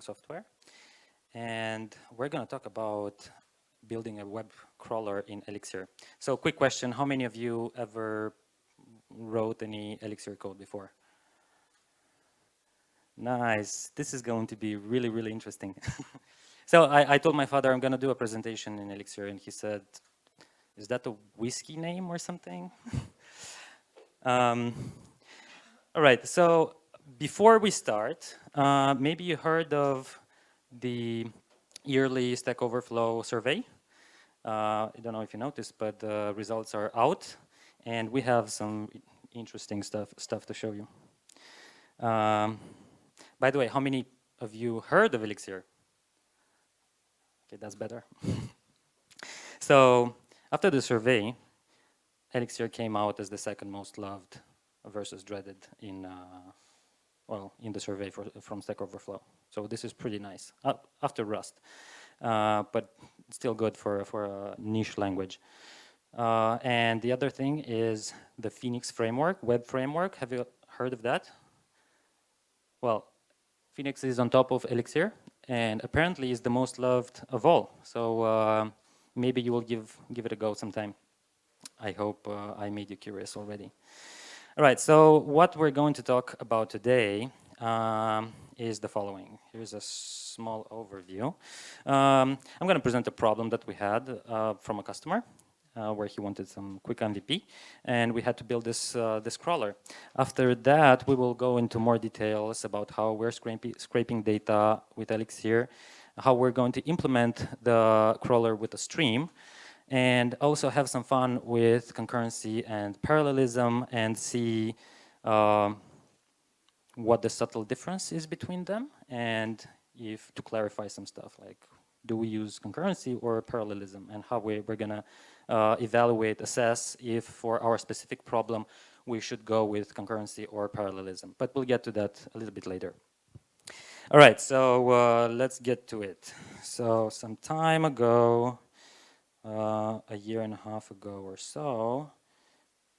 software. And we're going to talk about building a web crawler in Elixir. So quick question, how many of you ever wrote any Elixir code before? Nice. This is going to be really, really interesting. So I told my father I'm going to do a presentation in Elixir, and he said, is that a whiskey name or something? All right, so before we start, maybe you heard of the yearly Stack Overflow survey. I don't know if you noticed, but the results are out, and we have some interesting stuff to show you. By the way, how many of you heard of Elixir? Okay, that's better. So after the survey, Elixir came out as the second most loved versus dreaded in the survey from Stack Overflow. So this is pretty nice after Rust, but still good for a niche language. And the other thing is the Phoenix framework, web framework. Have you heard of that? Well, Phoenix is on top of Elixir, and apparently is the most loved of all. So maybe you will give it a go sometime. I hope I made you curious already. All right, so what we're going to talk about today is the following. Here's a small overview. I'm going to present a problem that we had from a customer where he wanted some quick MVP, and we had to build this crawler. After that, we will go into more details about how we're scraping data with Elixir, how we're going to implement the crawler with a stream, and also have some fun with concurrency and parallelism and see what the subtle difference is between them, and if to clarify some stuff like do we use concurrency or parallelism, and how we're going to evaluate, assess if for our specific problem we should go with concurrency or parallelism. But we'll get to that a little bit later. All right, so let's get to it. So some time ago, a year and a half ago or so,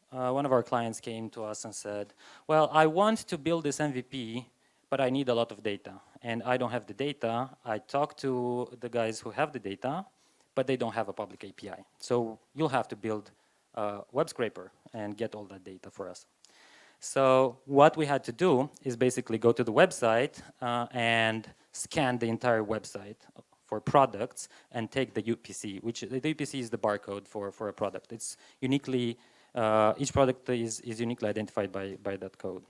one of our clients came to us and said, well, I want to build this MVP, but I need a lot of data, and I don't have the data. I talked to the guys who have the data, but they don't have a public API. So you'll have to build a web scraper and get all that data for us. So what we had to do is basically go to the website and scan the entire website for products and take the UPC, which the UPC is the barcode for a product. It's uniquely, each product is uniquely identified by that code.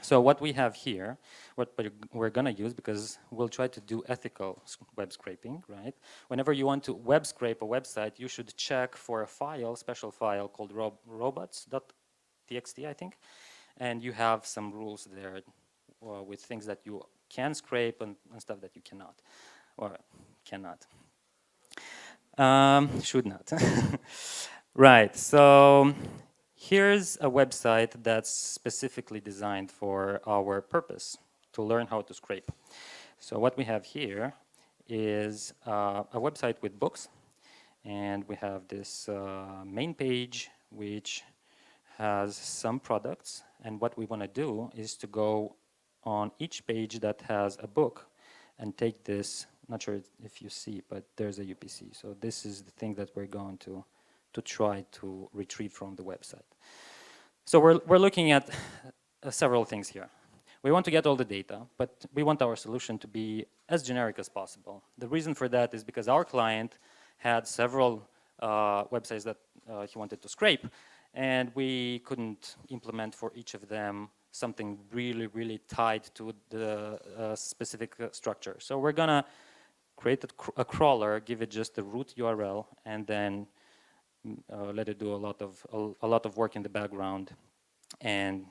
So what we have here, what we're going to use, because we'll try to do ethical web scraping, right? Whenever you want to web scrape a website, you should check for a file, special file called robots.txt, I think. And you have some rules there with things that you can scrape and stuff that you cannot, or cannot. Should not. Right, so here's a website that's specifically designed for our purpose, to learn how to scrape. So what we have here is a website with books, and we have this main page which has some products, and what we want to do is to go on each page that has a book and take this, not sure if you see, but there's a UPC. So this is the thing that we're going to try to retrieve from the website. So we're looking at several things here. We want to get all the data, but we want our solution to be as generic as possible. The reason for that is because our client had several websites that he wanted to scrape, and we couldn't implement for each of them something really, really tied to the specific structure. So we're gonna create a crawler, give it just the root URL, and then let it do a lot of work in the background and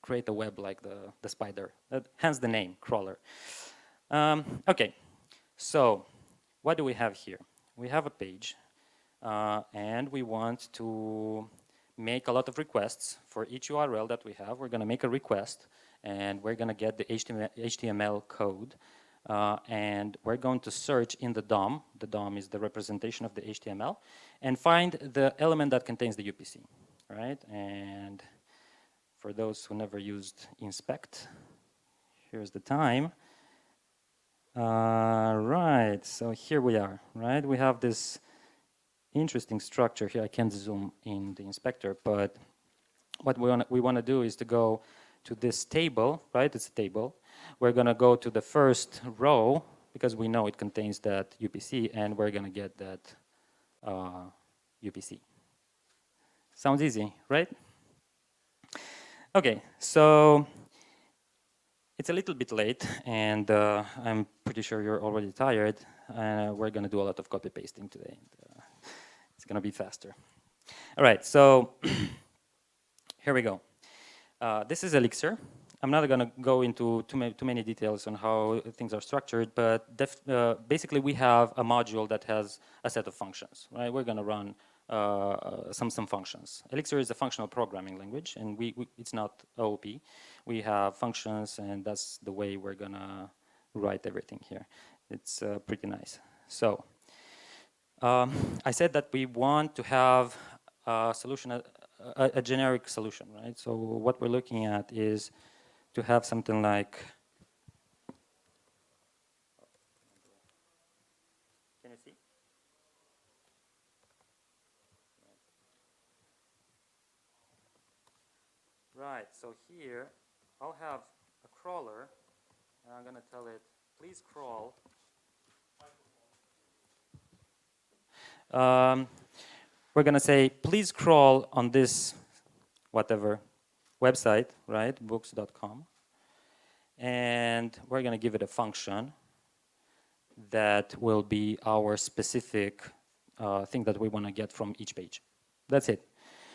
create a web like the spider. Hence the name, crawler. Okay, so what do we have here? We have a page, and we want to make a lot of requests for each URL that we have. We're going to make a request, and we're going to get the HTML code, and we're going to search in the DOM. The DOM is the representation of the HTML, and find the element that contains the UPC, right? And for those who never used inspect, here's the time. Right, so here we are, right? We have this interesting structure here. I can't zoom in the inspector, but what we want to do is to go to this table, right? It's a table. We're going to go to the first row because we know it contains that UPC, and we're going to get that UPC. Sounds easy, right? Okay, so it's a little bit late, and I'm pretty sure you're already tired. We're going to do a lot of copy pasting today. It's going to be faster. All right, so here we go. This is Elixir. I'm not going to go into too many details on how things are structured, but basically we have a module that has a set of functions, right? We're going to run some functions. Elixir is a functional programming language, and it's not OOP. We have functions, and that's the way we're going to write everything here. It's pretty nice. So I said that we want to have a solution, a generic solution, right? So what we're looking at is to have something like, can you see? Right, so here I'll have a crawler, and I'm going to tell it, please crawl. We're going to say, please crawl on this whatever website, right, books.com. And we're going to give it a function that will be our specific thing that we want to get from each page. That's it.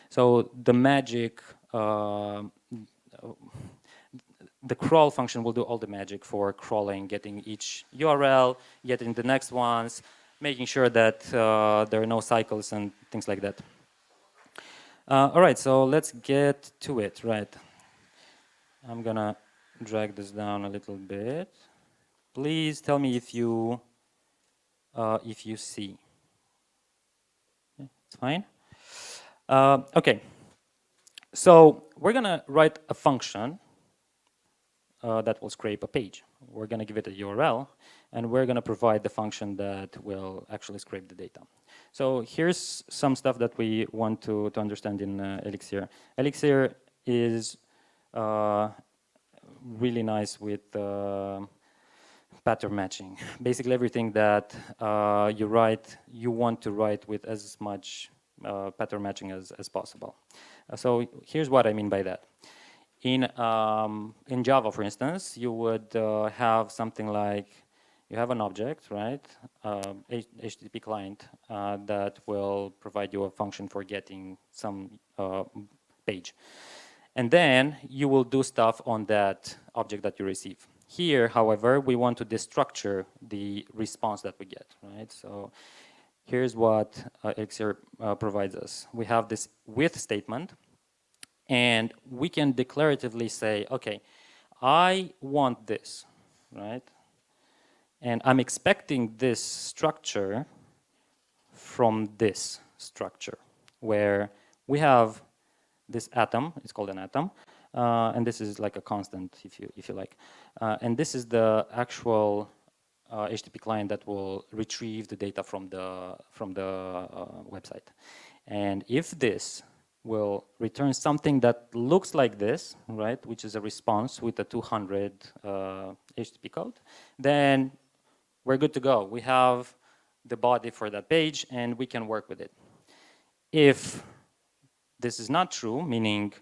So the magic, the crawl function will do all the magic for crawling, getting each URL, getting the next ones, making sure that there are no cycles and things like that. All right, so let's get to it, right? I'm gonna drag this down a little bit. Please tell me if you see. Yeah, it's fine. Okay, so we're gonna write a function that will scrape a page. We're gonna give it a URL, and we're gonna provide the function that will actually scrape the data. So here's some stuff that we want to understand in Elixir. Elixir is really nice with pattern matching. Basically everything that you write, you want to write with as much pattern matching as possible. So here's what I mean by that. In Java, for instance, you would have something like, you have an object, right? HTTP client that will provide you a function for getting some page. And then you will do stuff on that object that you receive. Here, however, we want to destructure the response that we get, right? So here's what Elixir provides us. We have this with statement, and we can declaratively say, okay, I want this, right? And I'm expecting this structure from this structure, where we have this atom, it's called an atom, and this is like a constant, if you like. And this is the actual HTTP client that will retrieve the data from the website. And if this will return something that looks like this, right, which is a response with a 200 HTTP code, then we're good to go. We have the body for that page, and we can work with it. If this is not true, meaning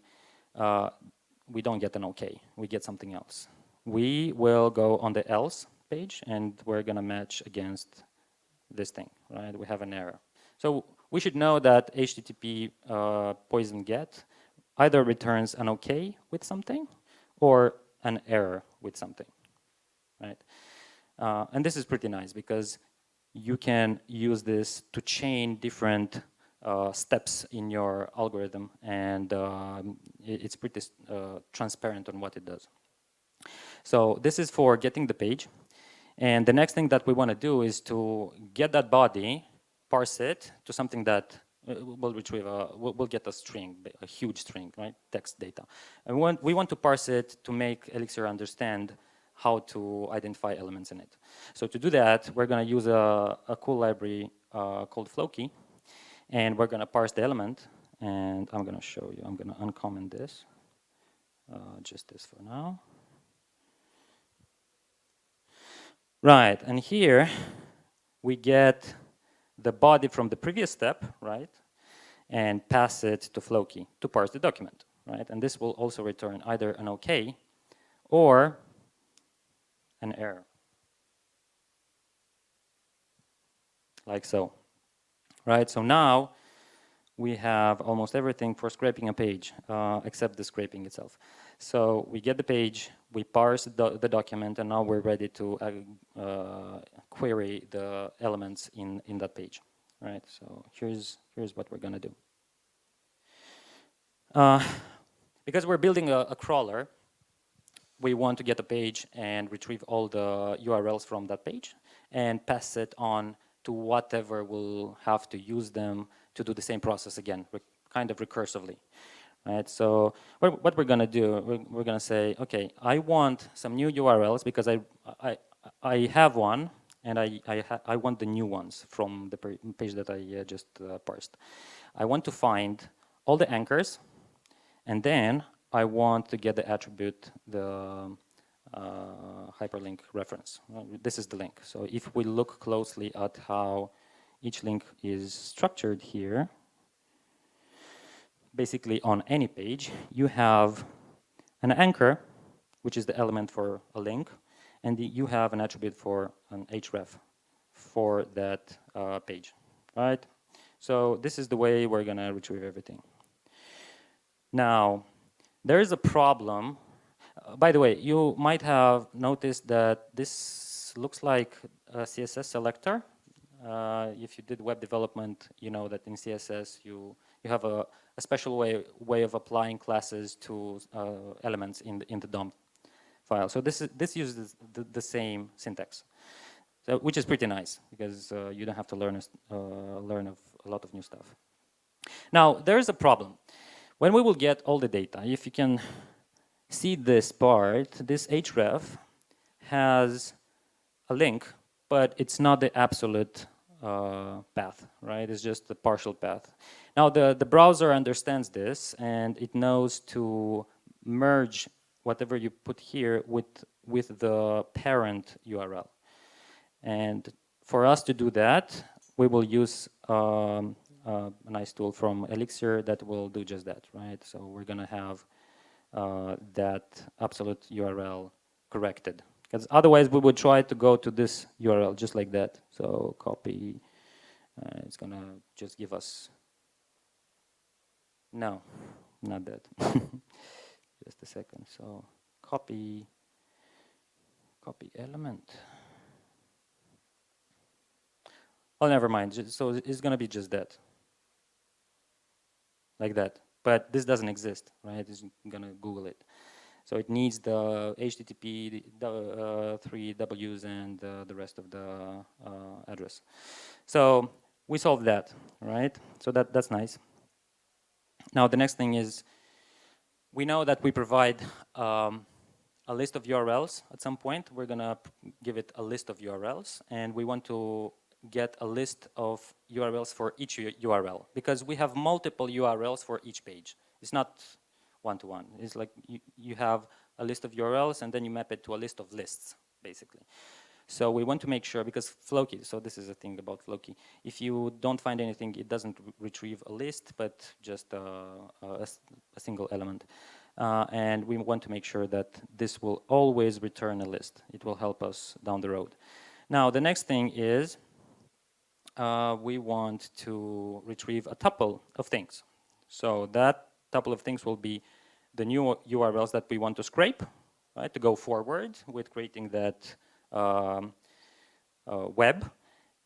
we don't get an OK, we get something else, we will go on the else page, and we're going to match against this thing, right? We have an error. So we should know that HTTP poison get either returns an OK with something or an error with something, right? And this is pretty nice because you can use this to chain different steps in your algorithm, and it's pretty transparent on what it does. So this is for getting the page. And the next thing that we want to do is to get that body, parse it to something that will retrieve will get a string, a huge string, right? Text data. And we want to parse it to make Elixir understand how to identify elements in it. So to do that, we're going to use a cool library called Floki, and we're going to parse the element, and I'm going to show you. I'm going to uncomment this, just this for now. Right, and here we get the body from the previous step, right, and pass it to Floki to parse the document, right? And this will also return either an OK or an error, like so, right? So now we have almost everything for scraping a page, except the scraping itself. So we get the page, we parse the document, and now we're ready to query the elements in that page, right? So here's what we're going to do. Because we're building a crawler, we want to get a page and retrieve all the URLs from that page and pass it on to whatever will have to use them to do the same process again, kind of recursively. Right? So what we're going to do, we're going to say, okay, I want some new URLs because I have one, and I want the new ones from the page that I just parsed. I want to find all the anchors, and then I want to get the attribute, the hyperlink reference. This is the link. So if we look closely at how each link is structured here, basically on any page, you have an anchor, which is the element for a link, and you have an attribute for an href for that page, right? So this is the way we're going to retrieve everything. Now, there is a problem. By the way, you might have noticed that this looks like a CSS selector. If you did web development, you know that in CSS you have a special way of applying classes to elements in the DOM file. So this uses the same syntax, so, which is pretty nice because you don't have to learn a lot of new stuff. Now there is a problem. When we will get all the data, if you can see this part, this href has a link, but it's not the absolute path, right? It's just the partial path. Now the browser understands this, and it knows to merge whatever you put here with the parent URL. And for us to do that, we will use a nice tool from Elixir that will do just that, right? So we're going to have that absolute URL corrected. Because otherwise we would try to go to this URL just like that. So copy, it's going to just give us, no, not that. Just a second. So copy element. Oh, never mind. So it's going to be just that. Like that. But this doesn't exist, right? It's going to Google it. So it needs the HTTP, the 3 Ws, and the rest of the address. So we solved that, right? So that's nice. Now the next thing is, we know that we provide a list of URLs at some point. We're going to give it a list of URLs, and we want to get a list of URLs for each URL, because we have multiple URLs for each page. It's not one-to-one. It's like you have a list of URLs, and then you map it to a list of lists, basically. So we want to make sure, because Floki, so this is the thing about Floki, if you don't find anything, it doesn't retrieve a list, but just a single element. And we want to make sure that this will always return a list. It will help us down the road. Now, the next thing is we want to retrieve a tuple of things. So that tuple of things will be the new URLs that we want to scrape, right, to go forward with creating that web.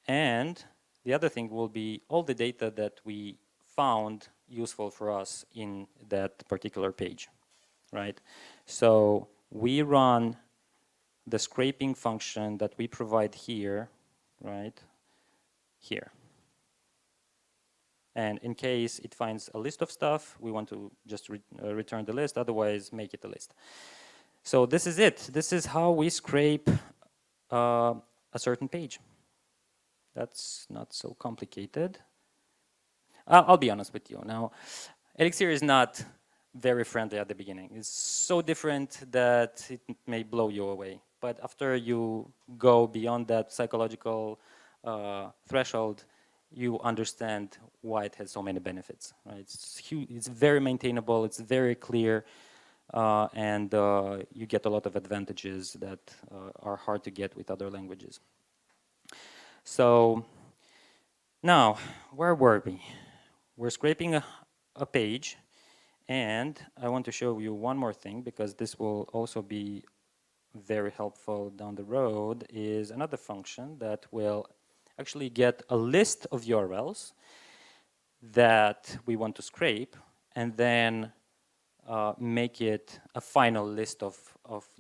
And the other thing will be all the data that we found useful for us in that particular page, right? So we run the scraping function that we provide here, right, here. And in case it finds a list of stuff, we want to just return the list, otherwise make it a list. So this is it. This is how we scrape a certain page. That's not so complicated. I'll be honest with you. Now, Elixir is not very friendly at the beginning. It's so different that it may blow you away. But after you go beyond that psychological threshold, you understand why it has so many benefits. Right? It's huge, it's very maintainable, it's very clear, and you get a lot of advantages that are hard to get with other languages. So now, where were we? We're scraping a page, and I want to show you one more thing, because this will also be very helpful down the road, is another function that will actually get a list of URLs that we want to scrape, and then make it a final list of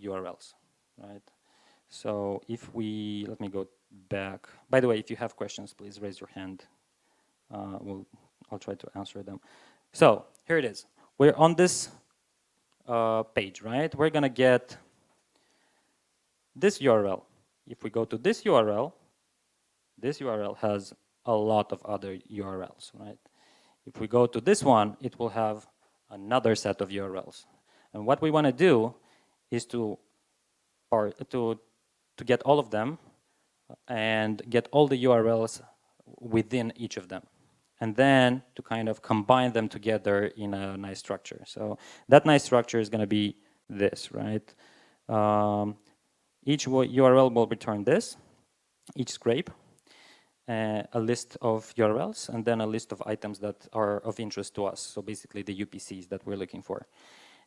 URLs, right? So if we, let me go back. By the way, if you have questions, please raise your hand. I'll try to answer them. So here it is. We're on this page, right? We're gonna get this URL. If we go to this URL has a lot of other URLs, right? If we go to this one, it will have another set of URLs. And what we want to do is to get all of them and get all the URLs within each of them, and then to kind of combine them together in a nice structure. So that nice structure is going to be this, right? Each URL will return this, each scrape, a list of URLs, and then a list of items that are of interest to us. So basically the UPCs that we're looking for.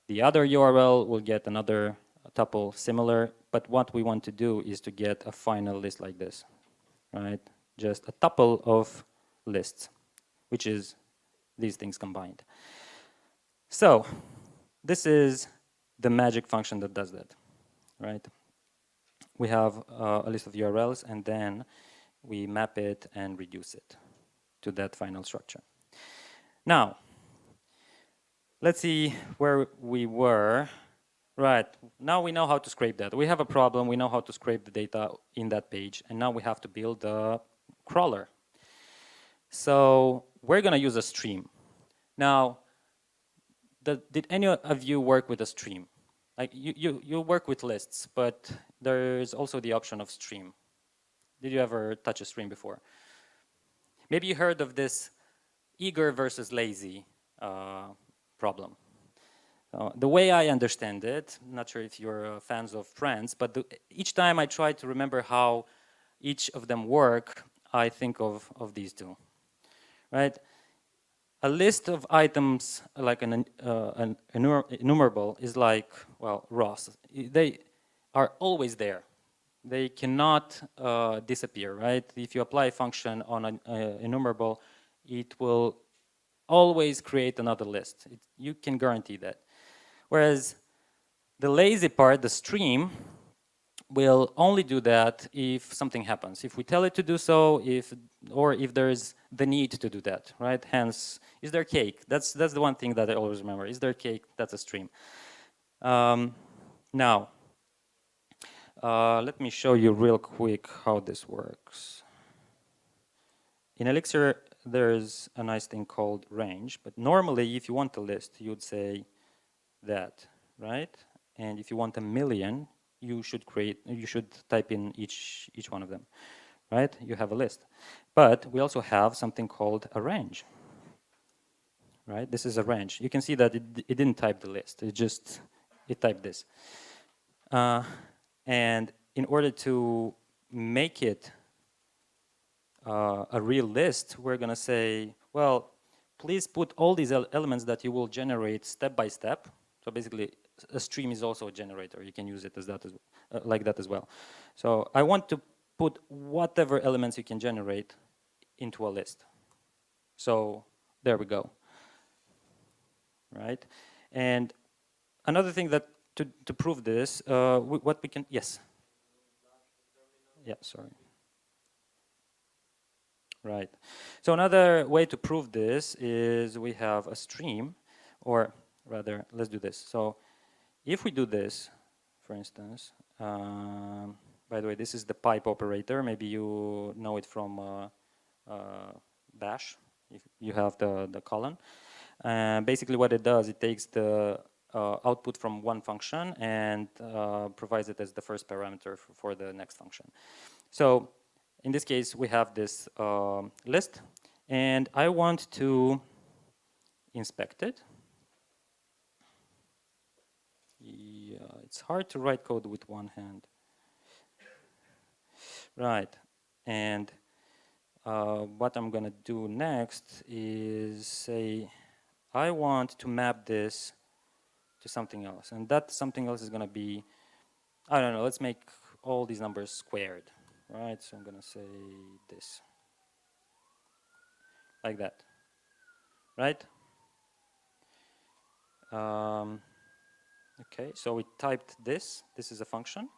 The other URL will get another tuple similar, but what we want to do is to get a final list like this, right? Just a tuple of lists, which is these things combined. So this is the magic function that does that, right? We have a list of URLs, and then we map it and reduce it to that final structure. Now, let's see where we were. Right, now we know how to scrape that. We have a problem, we know how to scrape the data in that page, and now we have to build a crawler. So we're gonna use a stream. Now, did any of you work with a stream? Like you work with lists, but there's also the option of stream. Did you ever touch a stream before? Maybe you heard of this eager versus lazy problem. The way I understand it, not sure if you're fans of Friends, but each time I try to remember how each of them work, I think of these two, right? A list of items, like an enumerable, is like, well, rows. They are always there. They cannot disappear, right? If you apply a function on an enumerable, it will always create another list. You can guarantee that. Whereas the lazy part, the stream, will only do that if something happens. If we tell it to do so, or if there's the need to do that, right? Hence, is there cake? That's the one thing that I always remember. Is there cake? That's a stream. Now, let me show you real quick how this works. In Elixir, there's a nice thing called range, but normally if you want a list, you'd say that, right? And if you want a million, you should type in each one of them, right? You have a list. But we also have something called a range, right? This is a range. You can see that it didn't type the list. It typed this. And in order to make it a real list, we're going to say, well, please put all these elements that you will generate step by step. So basically, a stream is also a generator. You can use it as that like that as well. So I want to put whatever elements you can generate into a list. So there we go. Right? And another thing that to prove this, what we can, yes. Yeah, sorry. Right. So another way to prove this is we have a stream, or rather, let's do this. So if we do this, for instance. By the way, this is the pipe operator. Maybe you know it from Bash, if you have the colon. Basically what it does, it takes the output from one function and provides it as the first parameter for the next function. So in this case, we have this list, and I want to inspect it. Yeah, it's hard to write code with one hand. Right, and what I'm gonna do next is say, I want to map this to something else, and that something else is gonna be, I don't know, let's make all these numbers squared, right? So I'm gonna say this, like that, right? Okay, so we typed this. This is a function.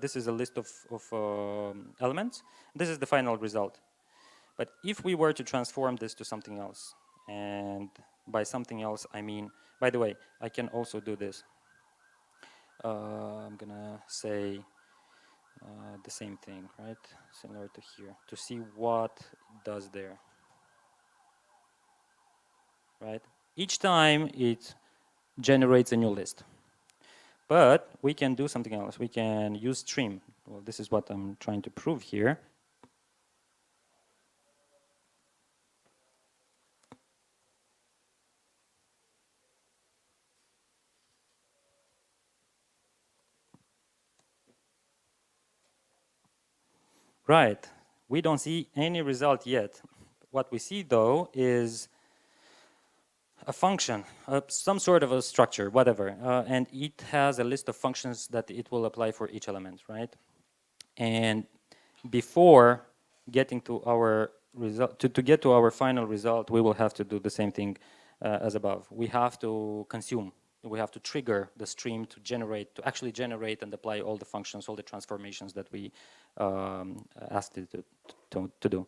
This is a list of elements. This is the final result. But if we were to transform this to something else, and by something else I mean, by the way, I can also do this. I'm gonna say the same thing, right? Similar to here, to see what it does there, right? Each time it generates a new list. But we can do something else. We can use stream. Well, this is what I'm trying to prove here. Right. We don't see any result yet. What we see, though, is a function, some sort of a structure, whatever. And it has a list of functions that it will apply for each element, right? And before getting to our result, to get to our final result, we will have to do the same thing as above. We have to consume. We have to trigger the stream to generate, to actually generate and apply all the functions, all the transformations that we asked it to do.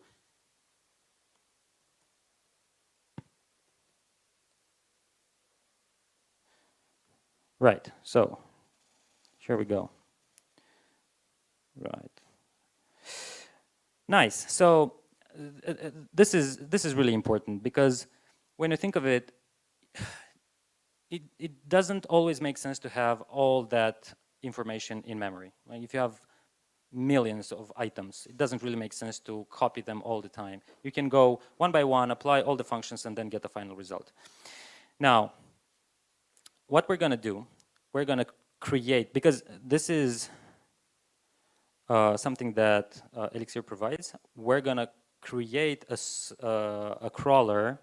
Right, so here we go. Right. Nice. So this is really important, because when you think of it, it doesn't always make sense to have all that information in memory. Like if you have millions of items, it doesn't really make sense to copy them all the time. You can go one by one, apply all the functions, and then get the final result. Now, what we're going to do, we're going to create, because this is something that Elixir provides, we're going to create a crawler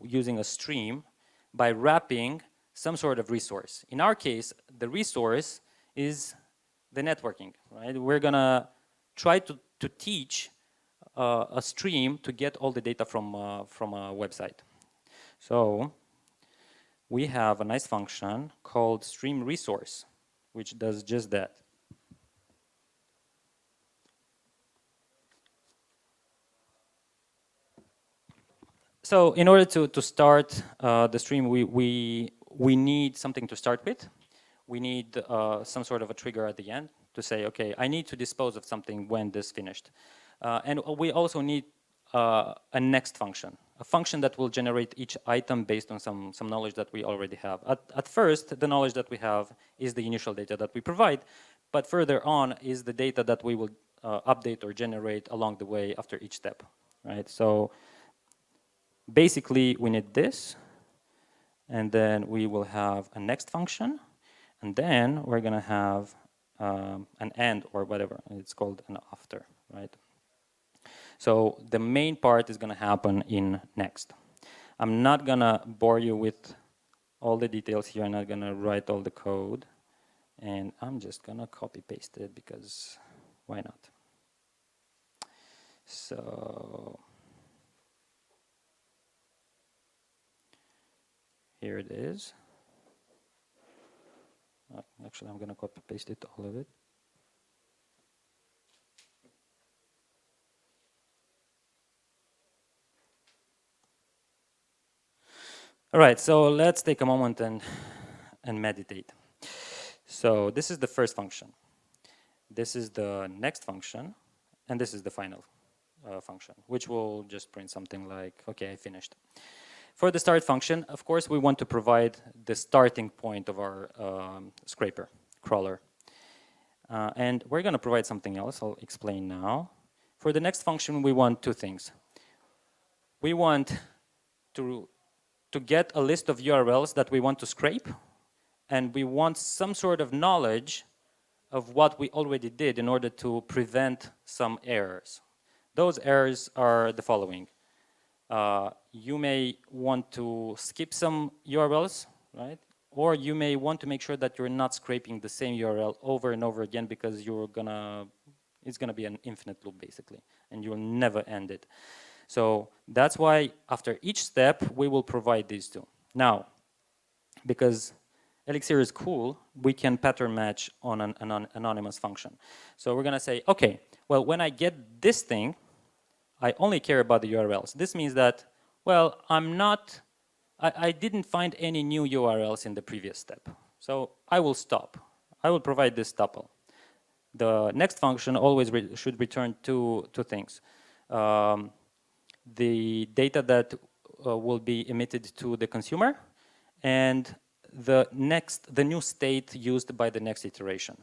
using a stream by wrapping some sort of resource. In our case, the resource is the networking, right? We're going to try to teach a stream to get all the data from a website. So we have a nice function called stream resource, which does just that. So in order to start the stream, we need something to start with. We need some sort of a trigger at the end to say, okay, I need to dispose of something when this finished. And we also need a next function, a function that will generate each item based on some knowledge that we already have. At first, the knowledge that we have is the initial data that we provide, but further on is the data that we will update or generate along the way after each step, right? So basically, we need this, and then we will have a next function, and then we're going to have an and or whatever. It's called an after, right? So the main part is going to happen in next. I'm not going to bore you with all the details here. I'm not going to write all the code, and I'm just going to copy paste it, because why not? So here it is. Actually, I'm going to copy paste it, all of it. All right, so let's take a moment and meditate. So this is the first function. This is the next function, and this is the final function, which will just print something like, okay, I finished. For the start function, of course, we want to provide the starting point of our scraper, crawler. And we're going to provide something else. I'll explain now. For the next function, we want two things. We want to get a list of URLs that we want to scrape, and we want some sort of knowledge of what we already did in order to prevent some errors. Those errors are the following. You may want to skip some URLs, right? Or you may want to make sure that you're not scraping the same URL over and over again because it's gonna be an infinite loop basically, and you'll never end it. So that's why after each step, we will provide these two. Now, because Elixir is cool, we can pattern match on an anonymous function. So we're gonna say, okay, well, when I get this thing, I only care about the URLs. This means that, well, I didn't find any new URLs in the previous step. So I will stop. I will provide this tuple. The next function always should return two things. The data that will be emitted to the consumer, and the new state used by the next iteration.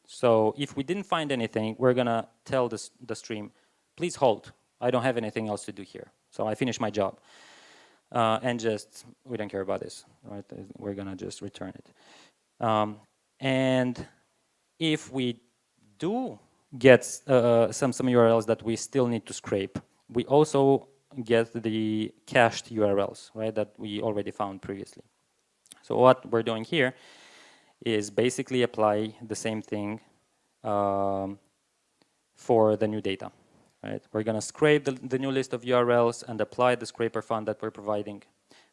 So if we didn't find anything, we're gonna tell the stream, please hold. I don't have anything else to do here. So I finished my job. And just, we don't care about this, right? We're gonna just return it. And if we do get some URLs that we still need to scrape, we also get the cached URLs, right, that we already found previously. So what we're doing here is basically apply the same thing for the new data, right? We're gonna scrape the new list of URLs and apply the scraper fund that we're providing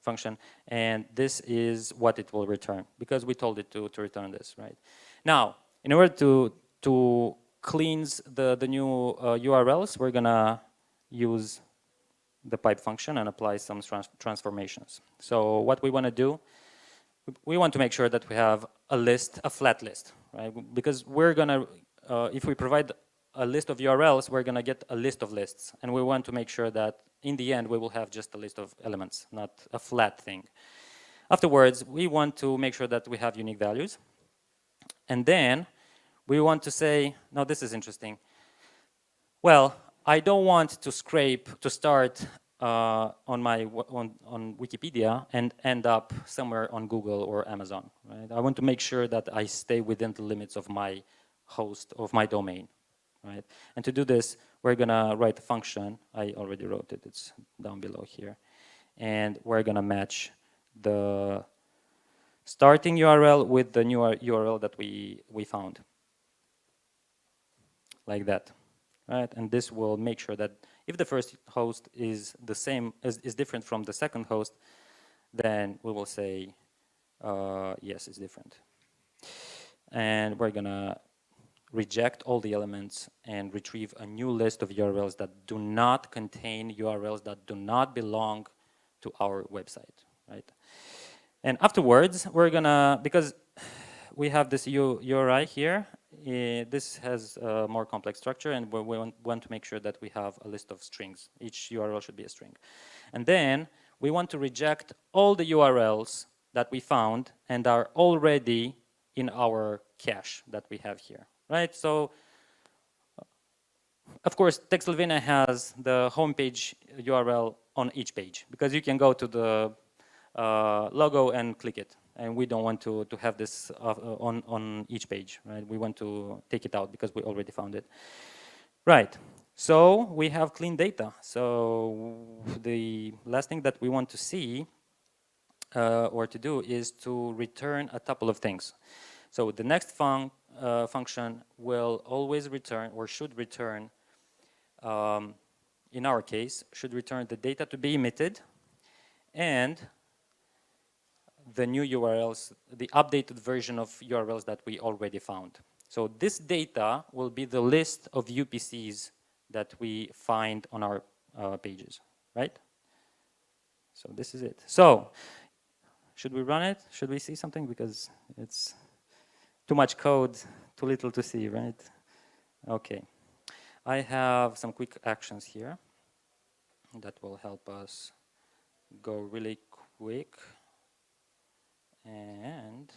function, and this is what it will return because we told it to return this, right? Now, in order to cleanse the new URLs, we're gonna use the pipe function and apply some transformations. So what we want to do, we want to make sure that we have a list, a flat list, right? Because we're gonna, if we provide a list of URLs, we're gonna get a list of lists, and we want to make sure that in the end we will have just a list of elements, not a flat thing. Afterwards, we want to make sure that we have unique values, and then we want to say, now this is interesting. Well, I don't want to scrape to start on Wikipedia and end up somewhere on Google or Amazon, right? I want to make sure that I stay within the limits of my host, of my domain, right? And to do this, we're gonna write a function. I already wrote it, it's down below here. And we're gonna match the starting URL with the new URL that we found, like that. Right? And this will make sure that if the first host is the same, is different from the second host, then we will say, yes, it's different. And we're gonna reject all the elements and retrieve a new list of URLs that do not contain URLs that do not belong to our website, right? And afterwards, we're gonna, because we have this URI here, this has a more complex structure, and we want to make sure that we have a list of strings. Each URL should be a string. And then we want to reject all the URLs that we found and are already in our cache that we have here, right? So, of course, Textilvina has the homepage URL on each page, because you can go to the logo and click it. And we don't want to have this on each page, right? We want to take it out because we already found it. Right, so we have clean data. So the last thing that we want to see or to do is to return a couple of things. So the next function will always return, or should return, in our case, should return the data to be emitted and the new URLs, the updated version of URLs that we already found. So this data will be the list of UPCs that we find on our pages, right? So this is it. So should we run it? Should we see something? Because it's Too much code, too little to see, right? Okay. I have some quick actions here that will help us go really quick. And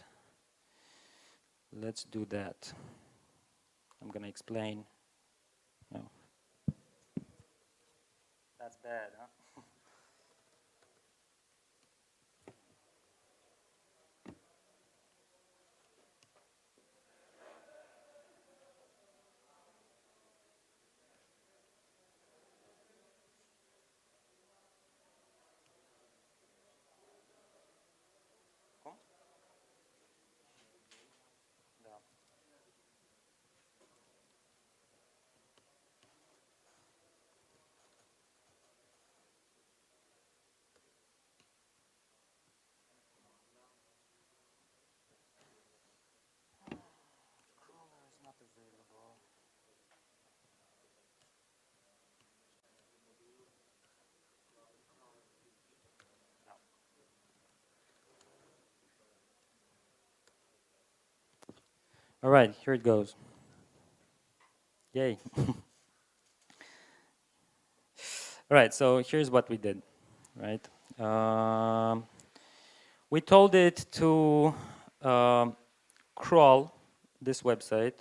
let's do that. I'm going to explain. No. That's bad, huh? All right, here it goes. Yay. All right, so here's what we did, right? We told it to crawl this website,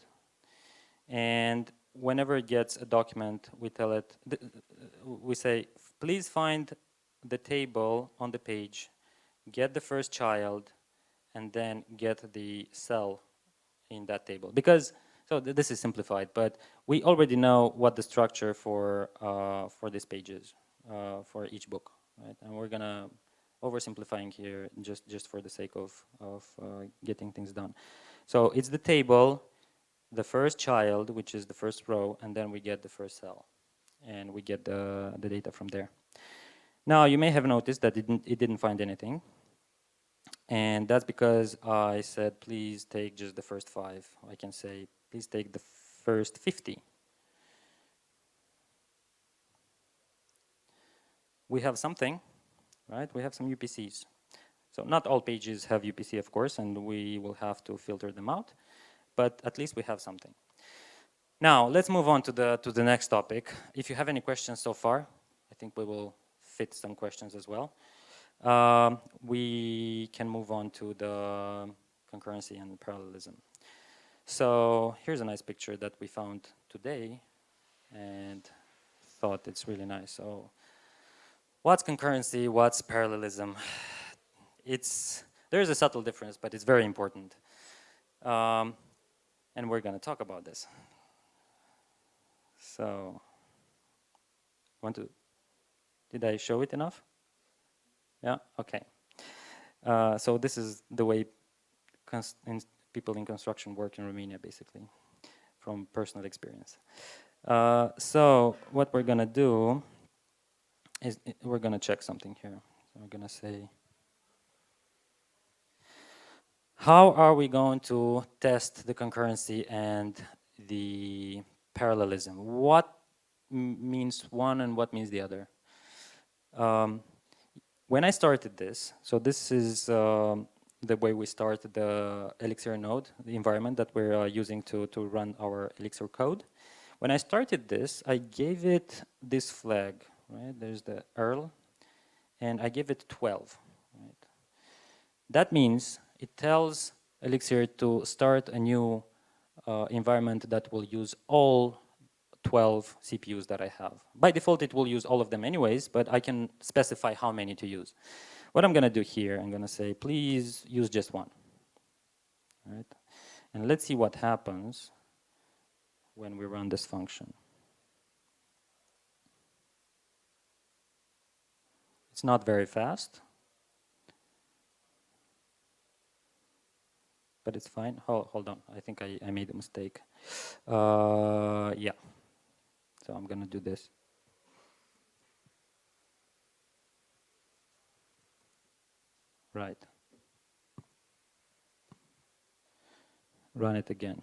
and whenever it gets a document, we tell it, we say, please find the table on the page, get the first child, and then get the cell in that table. Because, so this is simplified, but we already know what the structure for this page is, for each book, right? And we're gonna oversimplifying here just for the sake of getting things done. So it's the table, the first child, which is the first row, and then we get the first cell, and we get the data from there. Now you may have noticed that it didn't find anything, and that's because I said please take just the first 5. I can say please take the first 50. We have something, right? We have some UPCs. So not all pages have UPC, of course, and we will have to filter them out, but at least we have something. Now, let's move on to the next topic. If you have any questions so far, I think we will fit some questions as well. We can move on to the concurrency and parallelism. So here's a nice picture that we found today and thought it's really nice. So what's concurrency? What's parallelism? There's a subtle difference, but it's very important. And we're going to talk about this. So, did I show it enough? Yeah, okay. So this is the way people in construction work in Romania, basically, from personal experience. So what we're gonna do is we're gonna check something here. So we're gonna say, how are we going to test the concurrency and the parallelism? What means one and what means the other? When I started this, so this is the way we started the Elixir node, the environment that we're using to run our Elixir code. When I started this, I gave it this flag, right? There's the URL, and I gave it 12, right? That means it tells Elixir to start a new environment that will use all 12 CPUs that I have. By default, it will use all of them anyways, but I can specify how many to use. What I'm going to do here, I'm going to say, please use just one. All right? And let's see what happens when we run this function. It's not very fast, but it's fine. Hold on. I think I made a mistake. Yeah. So I'm going to do this. Right. Run it again.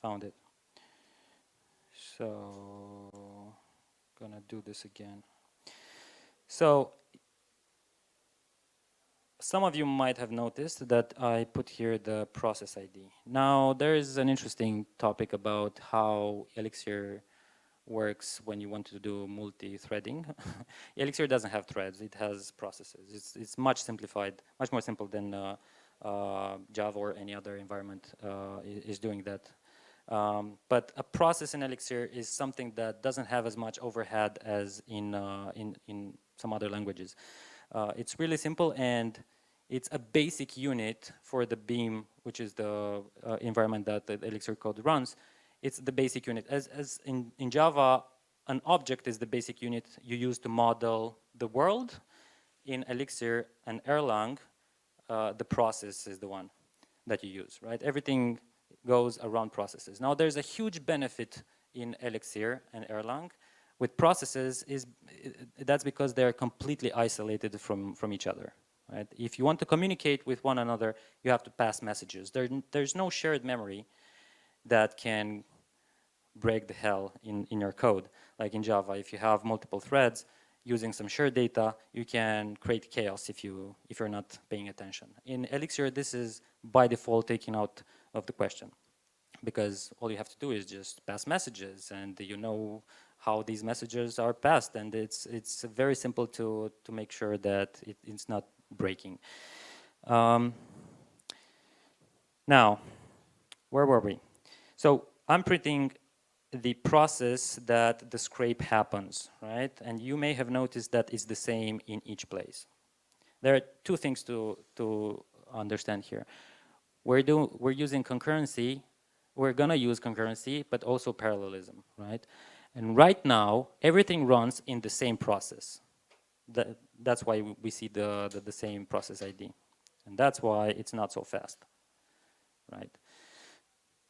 found it. So, gonna do this again. So, some of you might have noticed that I put here the process ID. Now, there is an interesting topic about how Elixir works when you want to do multi-threading. Elixir doesn't have threads, it has processes. It's much simplified, much more simple than Java or any other environment is doing that. But a process in Elixir is something that doesn't have as much overhead as in some other languages. It's really simple, and it's a basic unit for the Beam, which is the environment that the Elixir code runs. It's the basic unit. As in Java, an object is the basic unit you use to model the world. In Elixir and Erlang, the process is the one that you use, right? Everything goes around processes. Now, there's a huge benefit in Elixir and Erlang with processes that's because they're completely isolated from each other, right? If you want to communicate with one another, you have to pass messages. There's no shared memory that can break the hell in your code. Like in Java, if you have multiple threads using some shared data, you can create chaos if you're not paying attention. In Elixir, this is by default taken out of the question, because all you have to do is just pass messages, and you know how these messages are passed, and it's very simple to make sure that it's not breaking. Now, where were we? So I'm printing the process that the scrape happens, right? And you may have noticed that it's the same in each place. There are two things to understand here. We're using concurrency. We're gonna use concurrency, but also parallelism, right? And right now, everything runs in the same process. That's why we see the same process ID. And that's why it's not so fast, right?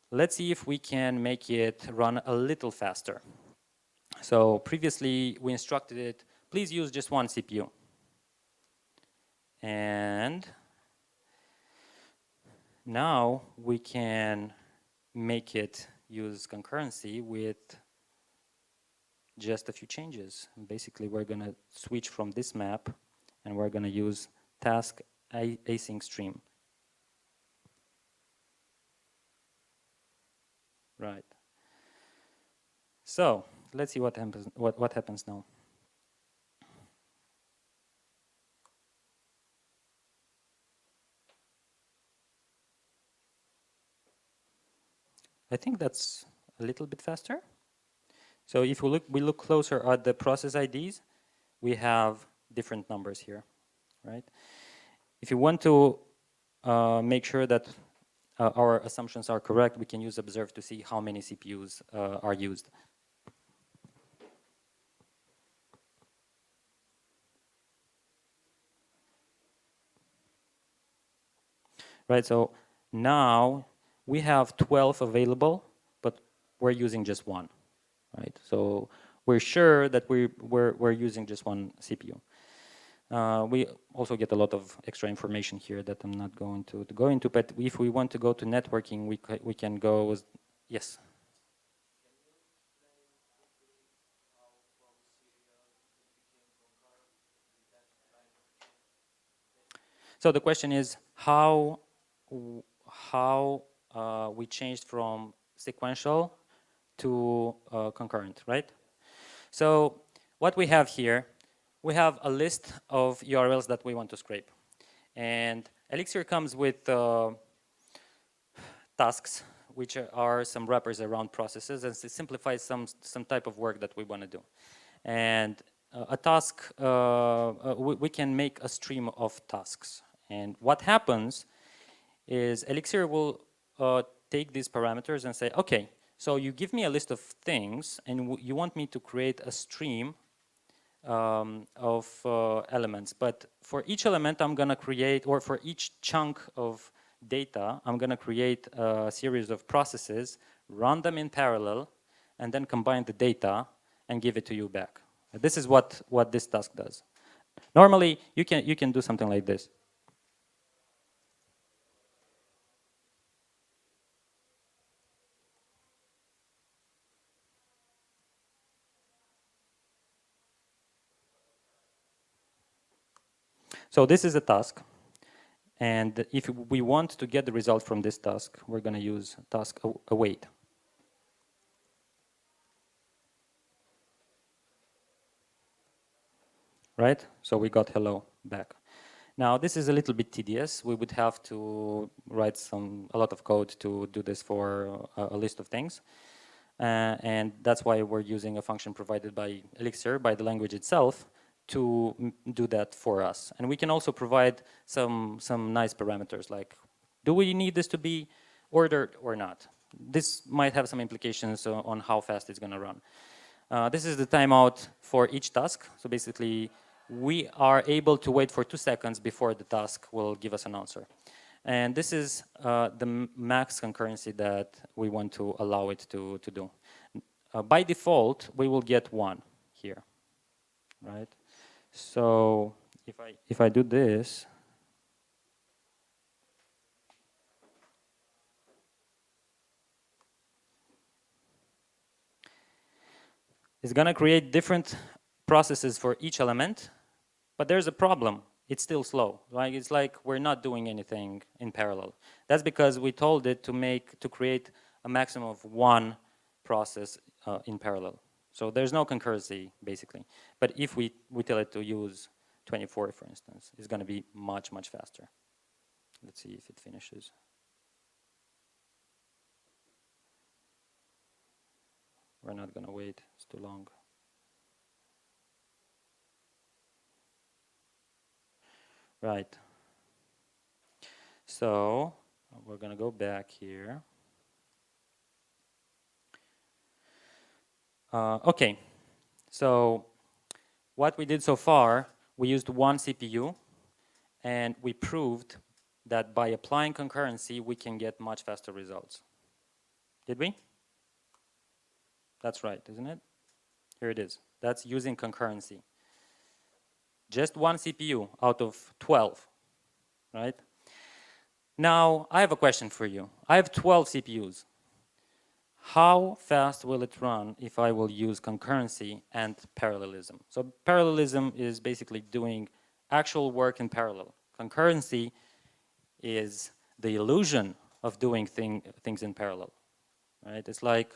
Let's see if we can make it run a little faster. So previously, we instructed it, please use just one CPU. And now we can make it use concurrency with just a few changes. Basically, we're going to switch from this map, and we're going to use task async stream. Right. So let's see what happens now. I think that's a little bit faster. So if we look closer at the process IDs, we have different numbers here, right? If you want to make sure that our assumptions are correct, we can use observe to see how many CPUs are used. Right, so now we have 12 available, but we're using just one, right? So we're sure that we're using just one CPU. We also get a lot of extra information here that I'm not going to go into, but if we want to go to networking, we can go with, yes? So the question is how we changed from sequential to concurrent, right? So what we have here, we have a list of URLs that we want to scrape. And Elixir comes with tasks, which are some wrappers around processes, and it simplifies some type of work that we want to do. And a task, we can make a stream of tasks. And what happens is Elixir will take these parameters and say, okay, so you give me a list of things, and you want me to create a stream of elements. But for each element, I'm going to create, or for each chunk of data, I'm going to create a series of processes, run them in parallel, and then combine the data and give it to you back. This is what this task does. Normally, you can do something like this. So this is a task. And if we want to get the result from this task, we're going to use task await. Right? So we got hello back. Now this is a little bit tedious. We would have to write a lot of code to do this for a list of things. And that's why we're using a function provided by Elixir, by the language itself, to do that for us. And we can also provide some nice parameters like, do we need this to be ordered or not? This might have some implications on how fast it's going to run. This is the timeout for each task. So basically, we are able to wait for 2 seconds before the task will give us an answer. And this is the max concurrency that we want to allow it to do. By default, we will get 1 here, right? So if I do this, it's going to create different processes for each element, but there's a problem. It's still slow, right? It's like we're not doing anything in parallel. That's because we told it to create a maximum of 1 process in parallel. So there's no concurrency, basically. But if we tell it to use 24, for instance, it's going to be much, much faster. Let's see if it finishes. We're not going to wait. It's too long. Right. So we're going to go back here. Okay. So what we did so far, we used 1 CPU, and we proved that by applying concurrency, we can get much faster results. Did we? That's right, isn't it? Here it is. That's using concurrency. Just 1 CPU out of 12, right? Now, I have a question for you. I have 12 CPUs. How fast will it run if I will use concurrency and parallelism? So parallelism is basically doing actual work in parallel. Concurrency is the illusion of doing things in parallel, right? It's like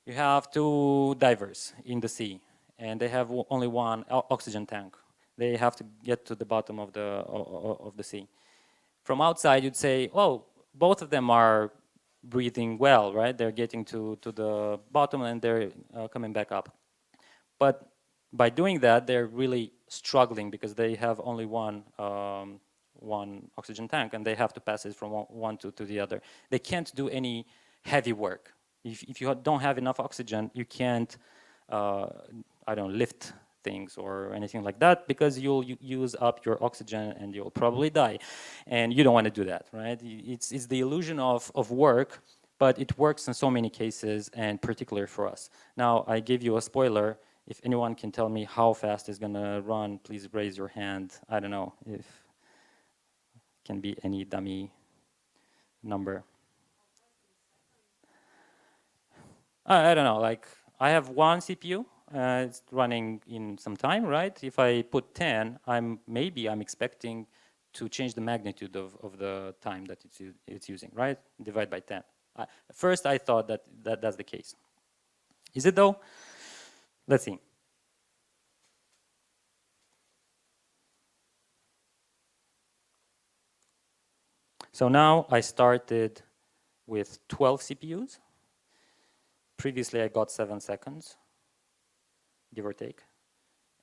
you have 2 divers in the sea, and they have only 1 oxygen tank. They have to get to the bottom of the sea. From outside, you'd say, oh, both of them are breathing well, right? They're getting to the bottom and they're coming back up. But by doing that, they're really struggling because they have only one oxygen tank and they have to pass it from one to the other. They can't do any heavy work. If you don't have enough oxygen, you can't, I don't know, lift things or anything like that because you'll use up your oxygen and you'll probably die. And you don't want to do that, right? It's the illusion of work, but it works in so many cases and particularly for us. Now, I give you a spoiler. If anyone can tell me how fast it's going to run, please raise your hand. I don't know if it can be any dummy number. I don't know, like I have 1 CPU, it's running in some time, right? If I put 10, maybe I'm expecting to change the magnitude of the time that it's using, right? Divide by 10. First, I thought that's the case. Is it though? Let's see. So now I started with 12 CPUs. Previously, I got 7 seconds, give or take.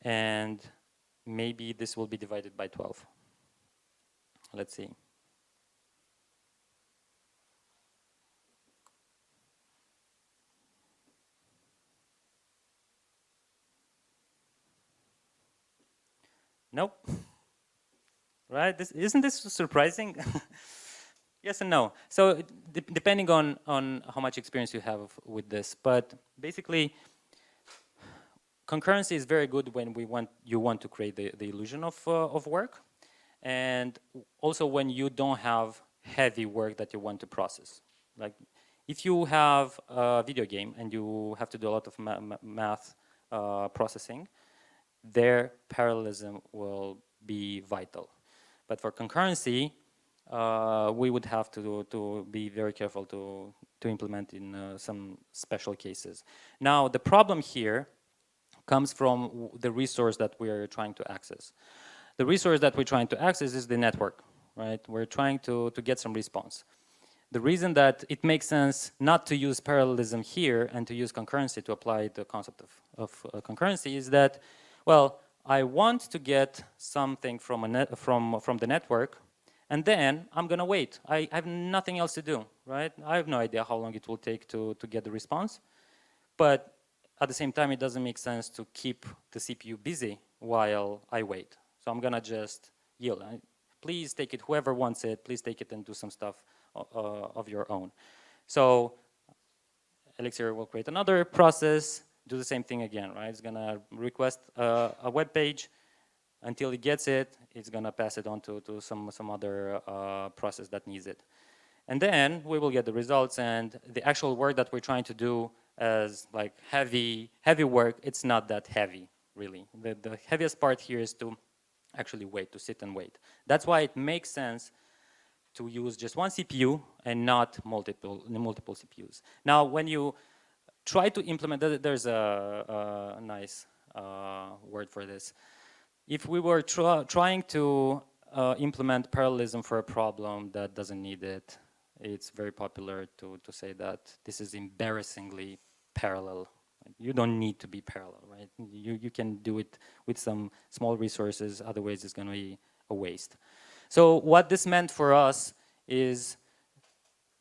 And maybe this will be divided by 12. Let's see. Nope. Right? Isn't this surprising? Yes and no. So depending on how much experience you have with this, but basically, concurrency is very good when you want to create the illusion of work, and also when you don't have heavy work that you want to process. Like if you have a video game and you have to do a lot of math processing, their parallelism will be vital. But for concurrency, we would have to be very careful to implement in some special cases. Now, the problem here comes from the resource that we are trying to access. The resource that we're trying to access is the network, right? We're trying to get some response. The reason that it makes sense not to use parallelism here and to use concurrency to apply the concept of concurrency is that, well, I want to get something from the network, and then I'm gonna wait. I have nothing else to do, right? I have no idea how long it will take to get the response, but at the same time, it doesn't make sense to keep the CPU busy while I wait. So I'm gonna just yield. Please take it, whoever wants it, please take it and do some stuff of your own. So Elixir will create another process, do the same thing again, right? It's gonna request a web page. Until it gets it, it's gonna pass it on to some other process that needs it. And then we will get the results, and the actual work that we're trying to do as like heavy work, it's not that heavy, really. The heaviest part here is to actually wait, to sit and wait. That's why it makes sense to use just one CPU and not multiple CPUs. Now, when you try to implement, there's a nice word for this. If we were trying to implement parallelism for a problem that doesn't need it, it's very popular to say that this is embarrassingly parallel. You don't need to be parallel, right? You can do it with some small resources, otherwise it's gonna be a waste. So what this meant for us is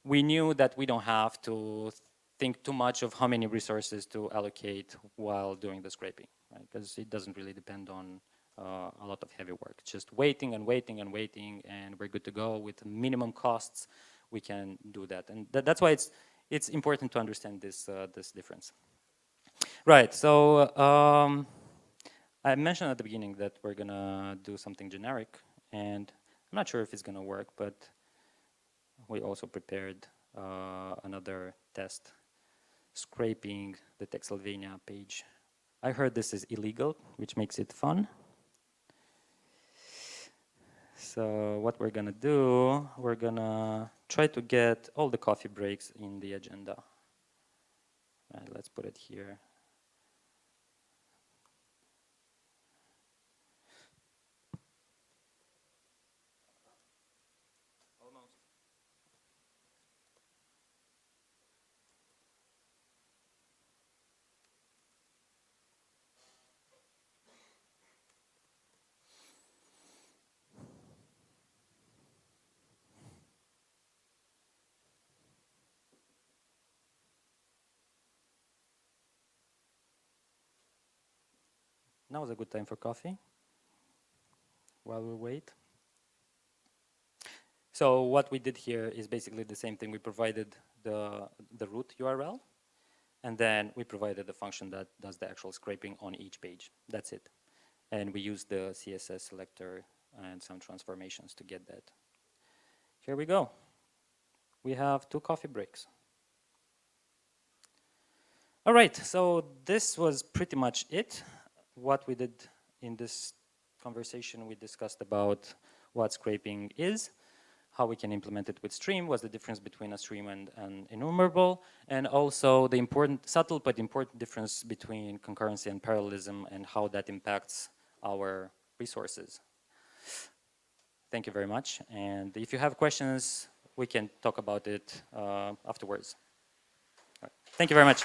we knew that we don't have to think too much of how many resources to allocate while doing the scraping, right? Because it doesn't really depend on a lot of heavy work. Just waiting and waiting and waiting, and we're good to go with minimum costs. We can do that, and that's why it's important to understand this this difference. Right. So I mentioned at the beginning that we're gonna do something generic, and I'm not sure if it's gonna work, but we also prepared another test, scraping the Texelvania page. I heard this is illegal, which makes it fun. So what we're gonna do, we're gonna try to get all the coffee breaks in the agenda. Right, let's put it here. Almost. Now is a good time for coffee while we wait. So what we did here is basically the same thing. We provided the root URL, and then we provided the function that does the actual scraping on each page. That's it. And we used the CSS selector and some transformations to get that. Here we go. We have 2 coffee breaks. All right, so this was pretty much it. What we did in this conversation, we discussed about what scraping is, how we can implement it with stream, what's the difference between a stream and an enumerable, and also the subtle but important difference between concurrency and parallelism and how that impacts our resources. Thank you very much, and if you have questions, we can talk about it afterwards. All right. Thank you very much.